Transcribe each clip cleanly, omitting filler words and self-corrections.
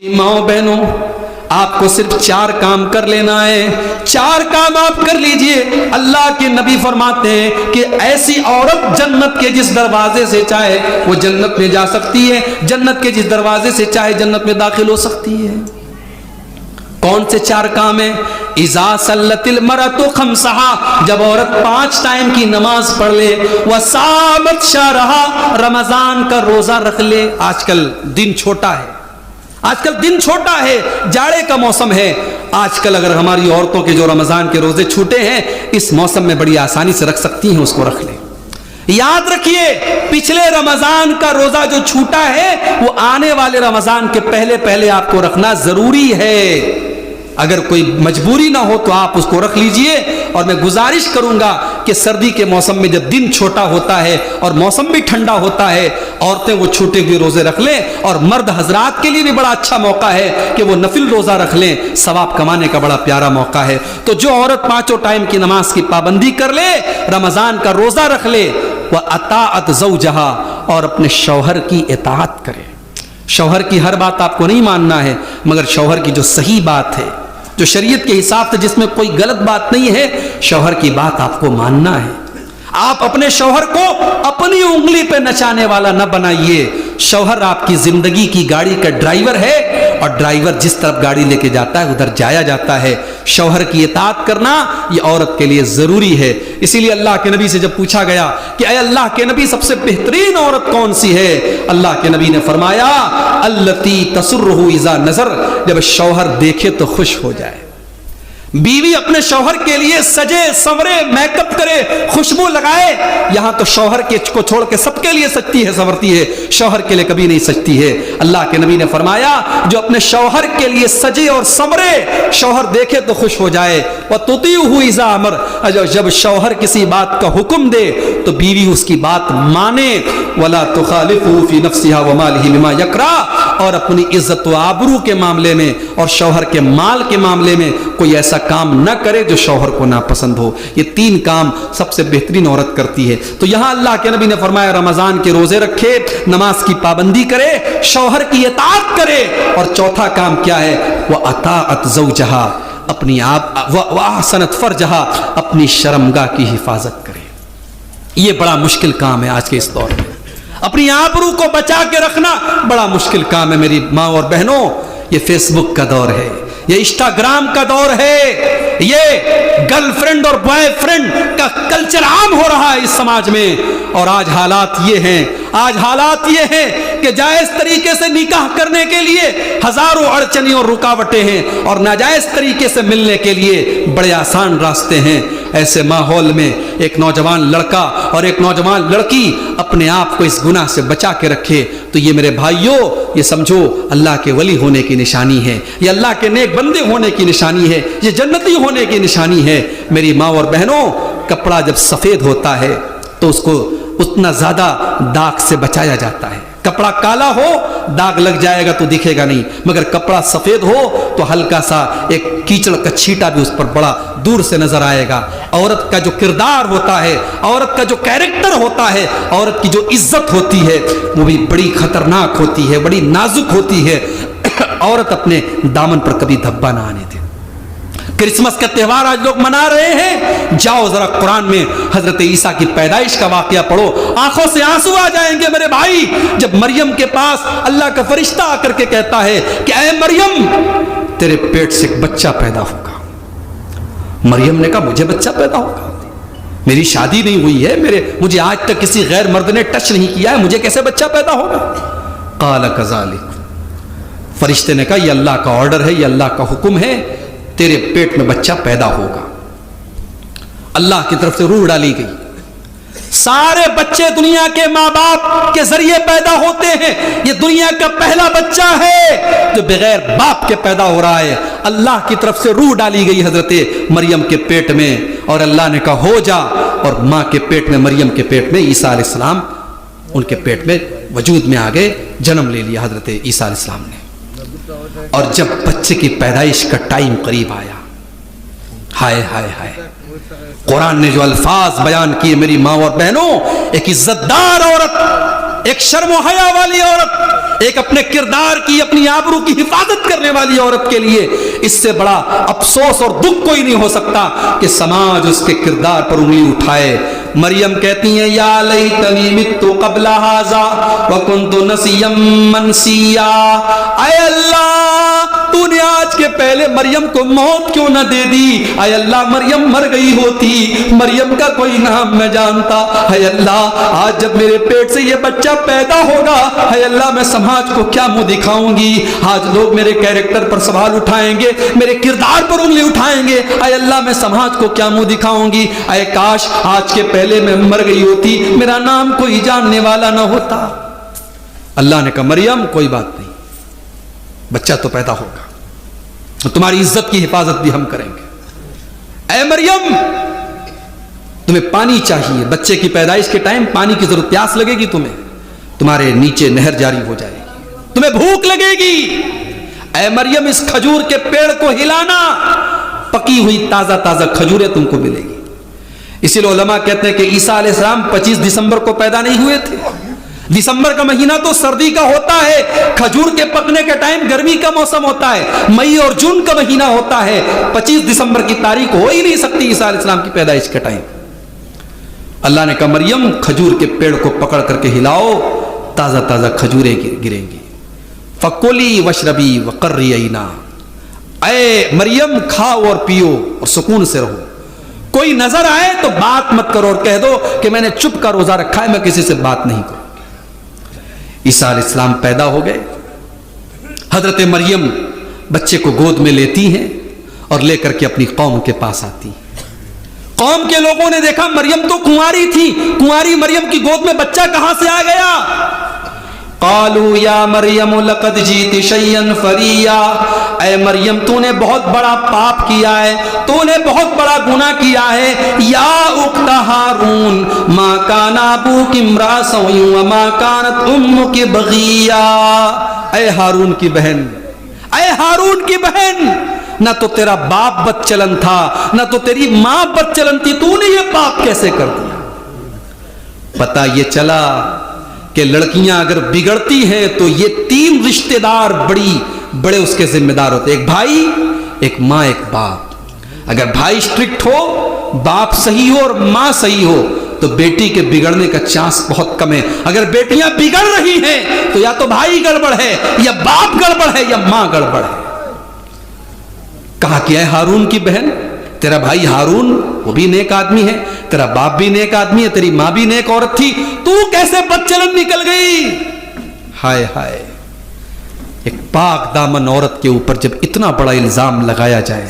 ماؤں بہنوں، آپ کو صرف 4 کام کر لینا ہے، 4 کام آپ کر لیجئے۔ اللہ کے نبی فرماتے ہیں کہ ایسی عورت جنت کے جس دروازے سے چاہے وہ جنت میں جا سکتی ہے، جنت کے جس دروازے سے چاہے جنت میں داخل ہو سکتی ہے۔ کون سے 4 کام ہیں؟ اذا صلت المرأة خمسہا، جب عورت 5 ٹائم کی نماز پڑھ لے، وصامت شہرہا، رمضان کا روزہ رکھ لے۔ آج کل دن چھوٹا ہے، آج کل دن چھوٹا ہے، جاڑے کا موسم ہے۔ آج کل اگر ہماری عورتوں کے جو رمضان کے روزے چھوٹے ہیں، اس موسم میں بڑی آسانی سے رکھ سکتی ہیں، اس کو رکھ لیں۔ یاد رکھیے، پچھلے رمضان کا روزہ جو چھوٹا ہے وہ آنے والے رمضان کے پہلے آپ کو رکھنا ضروری ہے۔ اگر کوئی مجبوری نہ ہو تو آپ اس کو رکھ لیجئے۔ اور میں گزارش کروں گا کہ سردی کے موسم میں جب دن چھوٹا ہوتا ہے اور موسم بھی ٹھنڈا ہوتا ہے، عورتیں وہ چھوٹے ہوئے روزے رکھ لیں، اور مرد حضرات کے لیے بھی بڑا اچھا موقع ہے کہ وہ نفل روزہ رکھ لیں، ثواب کمانے کا بڑا پیارا موقع ہے۔ تو جو عورت 5 ٹائم کی نماز کی پابندی کر لے، رمضان کا روزہ رکھ لے، وَأَطَاعَتْ زَوْجَهَا، اور اپنے شوہر کی اطاعت کرے۔ شوہر کی ہر بات آپ کو نہیں ماننا ہے، مگر شوہر کی جو صحیح بات ہے، جو شریعت کے حساب سے جس میں کوئی غلط بات نہیں ہے، شوہر کی بات آپ کو ماننا ہے۔ آپ اپنے شوہر کو اپنی انگلی پہ نچانے والا نہ بنائیے۔ شوہر آپ کی زندگی کی گاڑی کا ڈرائیور ہے، اور ڈرائیور جس طرف گاڑی لے کے جاتا ہے ادھر جایا جاتا ہے۔ شوہر کی اطاعت کرنا یہ عورت کے لیے ضروری ہے۔ اسی لیے اللہ کے نبی سے جب پوچھا گیا کہ اے اللہ کے نبی سب سے بہترین عورت کون سی ہے، اللہ کے نبی نے فرمایا التی تسرہ اذا نظر، جب شوہر دیکھے تو خوش ہو جائے۔ بیوی اپنے شوہر کے لیے سجے سورے، میک اپ کرے، خوشبو لگائے۔ یہاں تو شوہر کو چھوڑ کے سب کے لیے سجتی ہے، سنورتی ہے، شوہر کے لیے کبھی نہیں سجتی ہے۔ اللہ کے نبی نے فرمایا جو اپنے شوہر کے لیے سجے اور سنورے، شوہر دیکھے تو خوش ہو جائے۔ وَتُطِيعُهُ إِذَا أَمَرَ، جب شوہر کسی بات کا حکم دے تو بیوی اس کی بات مانے۔ وَلَا تُخَالِفُهُ فِي نَفْسِهَا وَمَالِهِ مِمَا يَكْرَهُ، اور اپنی عزت و آبرو کے معاملے میں اور شوہر کے مال کے معاملے میں کوئی ایسا کام نہ کرے جو شوہر کو ناپسند ہو۔ یہ 3 کام سب سے بہترین عورت کرتی ہے۔ تو یہاں اللہ کے نبی نے فرمایا رمضان کے روزے رکھے، نماز کی پابندی کرے، شوہر کی اطاعت کرے، اور چوتھا کام کیا ہے؟ وَأَطَاعَتْ زَوْجَهَا، اپنی وَأَحْسَنَتْ فَرْجَهَا، اپنی شرمگاہ کی حفاظت کرے۔ یہ بڑا مشکل کام ہے آج کے اس دور میں، اپنی آبرو کو بچا کے رکھنا بڑا مشکل کام ہے میری ماں اور بہنوں۔ یہ فیس بک کا دور ہے، یہ انسٹاگرام کا دور ہے، یہ گرل فرینڈ اور بوائے فرینڈ کا کلچر عام ہو رہا ہے اس سماج میں۔ اور آج حالات یہ ہیں کہ جائز طریقے سے نکاح کرنے کے لیے ہزاروں اڑچنیں اور رکاوٹیں ہیں، اور ناجائز طریقے سے ملنے کے لیے بڑے آسان راستے ہیں۔ ایسے ماحول میں ایک نوجوان لڑکا اور ایک نوجوان لڑکی اپنے آپ کو اس گناہ سے بچا کے رکھے تو یہ میرے بھائیوں، یہ سمجھو اللہ کے ولی ہونے کی نشانی ہے، یہ اللہ کے نیک بندے ہونے کی نشانی ہے، یہ جنتی ہونے کی نشانی ہے۔ میری ماں اور بہنوں، کپڑا جب سفید ہوتا ہے تو اس کو اتنا زیادہ داغ سے بچایا جاتا ہے۔ کپڑا کالا ہو داغ لگ جائے گا تو دکھے گا نہیں، مگر کپڑا سفید ہو تو ہلکا سا ایک کیچڑ کا چھیٹا بھی اس پر بڑا دور سے نظر آئے گا۔ عورت کا جو کردار ہوتا ہے، عورت کا جو کیریکٹر ہوتا ہے، عورت کی جو عزت ہوتی ہے وہ بھی بڑی خطرناک ہوتی ہے، بڑی نازک ہوتی ہے۔ عورت اپنے دامن پر کبھی دھبا نہ آنے دے۔ کرسمس کا تہوار آج لوگ منا رہے ہیں، جاؤ ذرا قرآن میں حضرت عیسیٰ کی پیدائش کا واقعہ پڑھو، آنکھوں سے آنسو آ جائیں گے میرے بھائی۔ جب مریم کے پاس اللہ کا فرشتہ آ کر کے کہتا ہے کہ اے مریم تیرے پیٹ سے ایک بچہ پیدا ہوگا، مریم نے کہا مجھے بچہ پیدا ہوگا؟ میری شادی نہیں ہوئی ہے، مجھے آج تک کسی غیر مرد نے ٹچ نہیں کیا ہے، مجھے کیسے بچہ پیدا ہوگا؟ قال کذالک، فرشتے نے کہا یہ اللہ کا آرڈر ہے، یہ اللہ کا حکم ہے، تیرے پیٹ میں بچہ پیدا ہوگا۔ اللہ کی طرف سے روح ڈالی گئی۔ سارے بچے دنیا کے ماں باپ کے ذریعے پیدا ہوتے ہیں، یہ دنیا کا پہلا بچہ ہے جو بغیر باپ کے پیدا ہو رہا ہے۔ اللہ کی طرف سے روح ڈالی گئی حضرت مریم کے پیٹ میں، اور اللہ نے کہا ہو جا، اور ماں کے پیٹ میں، مریم کے پیٹ میں عیسیٰ علیہ السلام ان کے پیٹ میں وجود میں آ گئے، جنم لے لیا حضرت عیسیٰ علیہ السلام نے۔ اور جب بچے کی پیدائش کا ٹائم قریب آیا، ہائے ہائے ہائے، قرآن نے جو الفاظ بیان کیے میری ماں اور بہنوں، ایک عزت دار عورت، ایک شرم و حیا والی عورت، ایک اپنے کردار کی, اپنی آبرو کی حفاظت کرنے والی عورت کے لیے اس سے بڑا افسوس اور دکھ کوئی نہیں ہو سکتا کہ سماج اس کے کردار پر انگلی اٹھائے. مریم کہتی ہیں یا لیتنی مت قبل ھذا وکنت نسیا منسیا, اے اللہ تو نے آج کے پہلے مریم کو موت کیوں نہ دے دی؟ اے اللہ مریم مر گئی ہوتی, مریم کا کوئی نام میں جانتا. اے اللہ آج جب میرے پیٹ سے یہ بچہ پیدا ہوگا, اے اللہ میں سماج کو کیا منہ دکھاؤں گی؟ آج لوگ میرے کیریکٹر پر سوال اٹھائیں گے, میرے کردار پر انگلی اٹھائیں گے. اے اللہ میں سماج کو کیا منہ دکھاؤں گی؟ اے کاش آج کے پہلے میں مر گئی ہوتی, میرا نام کوئی جاننے والا نہ ہوتا. اللہ نے کہا مریم کوئی بات نہیں, بچہ تو پیدا ہوگا, تمہاری عزت کی حفاظت بھی ہم کریں گے. اے مریم تمہیں پانی چاہیے, بچے کی پیدائش کے ٹائم پانی کی ضرورت, پیاس لگے گی تمہیں, تمہارے نیچے نہر جاری ہو جائے گی, تمہیں بھوک لگے گی. اے مریم اس کھجور کے پیڑ کو ہلانا, پکی ہوئی تازہ تازہ کھجوریں تم کو ملے گی. اسی لیے علماء کہتے ہیں کہ عیسیٰ علیہ السلام 25 دسمبر کو پیدا نہیں ہوئے تھے. دسمبر کا مہینہ تو سردی کا ہوتا ہے, کھجور کے پکنے کے ٹائم گرمی کا موسم ہوتا ہے, مئی اور جون کا مہینہ ہوتا ہے. 25 دسمبر کی تاریخ ہو ہی نہیں سکتی عیسیٰ علیہ السلام کی پیدائش کے ٹائم. اللہ نے کہا مریم کھجور کے پیڑ کو پکڑ کر کے ہلاؤ, تازہ تازہ کھجوریں گریں گی. فکلی وشربی وقرری عینا, اے مریم کھاؤ اور پیو اور سکون سے رہو. کوئی نظر آئے تو بات مت کرو اور کہہ دو کہ میں نے چپ کا روزہ رکھا ہے, میں کسی سے بات نہیں کروں. عیسیٰ علیہ السلام پیدا ہو گئے. حضرت مریم بچے کو گود میں لیتی ہیں اور لے کر کے اپنی قوم کے پاس آتی. قوم کے لوگوں نے دیکھا مریم تو کنواری تھی, کنواری مریم کی گود میں بچہ کہاں سے آ گیا؟ قالوا یا مریم لقد جیت شیئا فریا, اے مریم تو نے بہت بڑا پاپ کیا ہے, تو نے بہت بڑا گناہ کیا ہے. یا اخت ہارون ما کان ابوک امرا سوء وما کانت امک بغیا, اے ہارون کی بہن, اے ہارون کی بہن, نہ تو تیرا باپ بد چلن تھا, نہ تو تیری ماں بد چلن تھی, تو نے یہ پاپ کیسے کر دیا؟ پتہ یہ چلا کہ لڑکیاں اگر بگڑتی ہیں تو یہ 3 رشتہ دار بڑے اس کے ذمہ دار ہوتے, ایک بھائی, ایک ماں, ایک باپ. اگر بھائی اسٹرکٹ ہو, باپ صحیح ہو اور ماں صحیح ہو تو بیٹی کے بگڑنے کا چانس بہت کم ہے. اگر بیٹیاں بگڑ رہی ہیں تو یا تو بھائی گڑبڑ ہے, یا باپ گڑبڑ ہے, یا ماں گڑبڑ ہے. کہا کہ اے ہارون کی بہن, تیرا بھائی ہارون وہ بھی نیک آدمی ہے, تیرا باپ بھی نیک آدمی ہے, تیری ماں بھی نیک عورت تھی, تو کیسے بدچلن نکل گئی؟ ہائے ہائے, ایک پاک دامن عورت کے اوپر جب اتنا بڑا الزام لگایا جائے,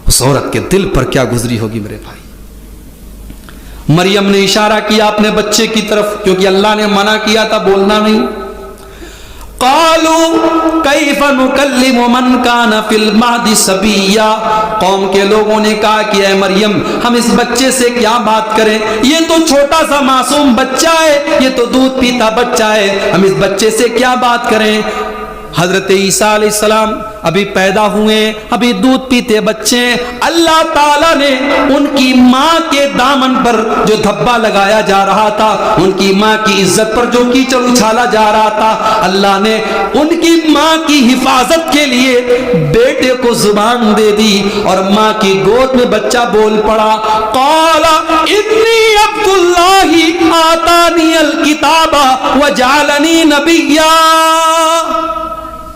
اس عورت کے دل پر کیا گزری ہوگی میرے بھائی. مریم نے اشارہ کیا اپنے بچے کی طرف, کیونکہ اللہ نے منع کیا تھا بولنا نہیں. قالوا کیف نکلم من کان فی المہد صبیا, قوم کے لوگوں نے کہا کہ اے مریم ہم اس بچے سے کیا بات کریں, یہ تو چھوٹا سا معصوم بچہ ہے, یہ تو دودھ پیتا بچہ ہے, ہم اس بچے سے کیا بات کریں. حضرت عیسیٰ علیہ السلام ابھی پیدا ہوئے, ابھی دودھ پیتے بچے. اللہ تعالیٰ نے ان کی ماں کے دامن پر جو دھبا لگایا جا رہا تھا, ان کی ماں کی عزت پر جو کیچڑ اچھالا جا رہا تھا, اللہ نے ان کی ماں کی حفاظت کے لیے بیٹے کو زبان دے دی اور ماں کی گود میں بچہ بول پڑا. قال انی عبد اللہ آتانی الکتاب وجعلنی نبیا.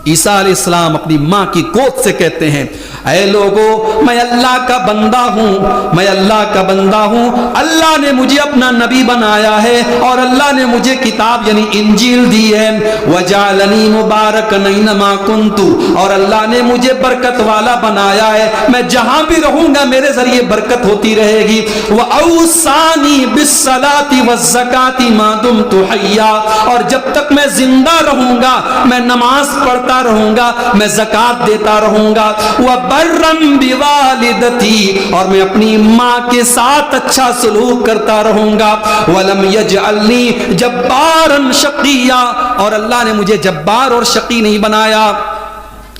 عیسیٰ علیہ السلام اپنی ماں کی گود سے کہتے ہیں اے لوگو میں اللہ کا بندہ ہوں, میں اللہ کا بندہ ہوں, اللہ نے مجھے اپنا نبی بنایا ہے اور اللہ نے مجھے کتاب یعنی انجیل دی ہے. وجعلنی مبارکا اینما کنت, اور اللہ نے مجھے برکت والا بنایا ہے, میں جہاں بھی رہوں گا میرے ذریعے برکت ہوتی رہے گی. واوصانی بالصلاۃ والزکاۃ ما دمت حیا, اور جب تک میں زندہ رہوں گا میں نماز پڑھتا رہوں گا, میں زکات دیتا رہوں گا. وبرم بوالدتی, اور میں اپنی ماں کے ساتھ اچھا سلوک کرتا رہوں گا. ولم یجعلنی جبارا شقیا, اور اللہ نے مجھے جبار اور شقی نہیں بنایا.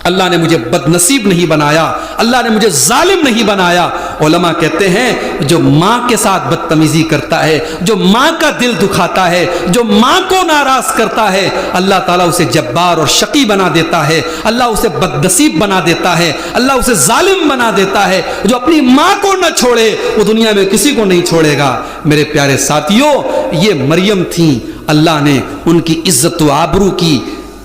اللہ نے مجھے بدنصیب نہیں بنایا, اللہ نے مجھے ظالم نہیں بنایا. علماء کہتے ہیں جو ماں کے ساتھ بدتمیزی کرتا ہے, جو ماں کا دل دکھاتا ہے, جو ماں کو ناراض کرتا ہے, اللہ تعالیٰ اسے جبار اور شقی بنا دیتا ہے, اللہ اسے بدنصیب بنا دیتا ہے, اللہ اسے ظالم بنا دیتا ہے. جو اپنی ماں کو نہ چھوڑے وہ دنیا میں کسی کو نہیں چھوڑے گا. میرے پیارے ساتھیوں, یہ مریم تھیں, اللہ نے ان کی عزت و آبرو کی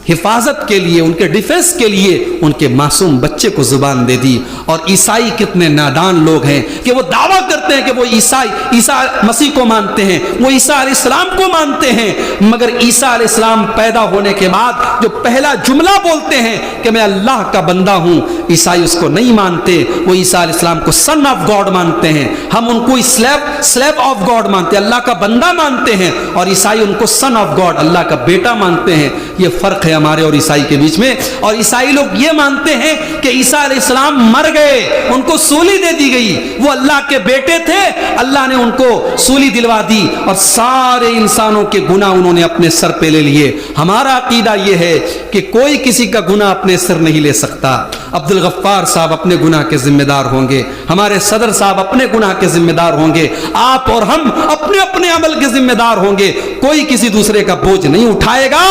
حفاظت کے لیے, ان کے ڈیفنس کے لیے ان کے معصوم بچے کو زبان دے دی. اور عیسائی کتنے نادان لوگ ہیں کہ وہ دعویٰ کرتے ہیں کہ وہ عیسیٰ مسیح کو مانتے ہیں, وہ عیسیٰ علیہ السلام کو مانتے ہیں, مگر عیسیٰ علیہ السلام پیدا ہونے کے بعد جو پہلا جملہ بولتے ہیں کہ میں اللہ کا بندہ ہوں, عیسائی اس کو نہیں مانتے. وہ عیسیٰ علیہ السلام کو سن آف گاڈ مانتے ہیں, ہم ان کو سلیو آف گاڈ مانتے ہیں, اللہ کا بندہ مانتے ہیں, اور عیسائی ان کو سن آف گاڈ, اللہ کا بیٹا مانتے ہیں. یہ فرق ہے ہمارے اور عیسائی کے بیچ میں. اور عیسائی لوگ یہ مانتے ہیں کہ عیسیٰ علیہ السلام مر گئے, ان کو سولی دے دی گئی, وہ اللہ کے بیٹے تھے, اللہ نے ان کو سولی دلوا دی اور سارے انسانوں کے گناہ انہوں نے اپنے سر پہ لے لیے. ہمارا عقیدہ یہ ہے کہ کوئی کسی کا گناہ اپنے سر نہیں لے سکتا. عبد الغفار صاحب اپنے گناہ کے ذمہ دار ہوں گے, ہمارے صدر صاحب اپنے گناہ کے ذمہ دار ہوں گے, آپ اور ہم اپنے اپنے عمل کے ذمہ دار ہوں گے. کوئی کسی دوسرے کا بوجھ نہیں اٹھائے گا.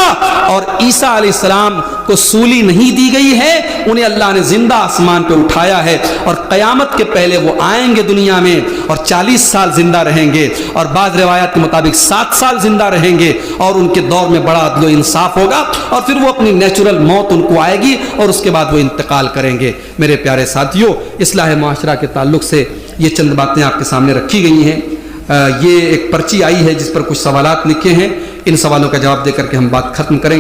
اور عیسیٰ علیہ السلام کو سولی نہیں دی گئی ہے, انہیں اللہ نے زندہ آسمان پہ اٹھایا ہے, اور قیامت کے پہلے وہ آئیں گے دنیا میں اور 40 سال زندہ رہیں گے, اور بعض روایات کے مطابق 7 سال زندہ رہیں گے, اور ان کے دور میں بڑا عدل و انصاف ہوگا, اور پھر وہ اپنی نیچرل موت ان کو آئے گی, اور اس کے بعد وہ انتقال کریں گے. میرے پیارے ساتھیوں, اصلاح معاشرہ کے تعلق سے یہ چند باتیں آپ کے سامنے رکھی گئی ہیں. یہ ایک پرچی آئی ہے جس پر کچھ سوالات لکھے ہیں, ان سوالوں کا جواب دے کر کے ہم بات ختم کریں گے.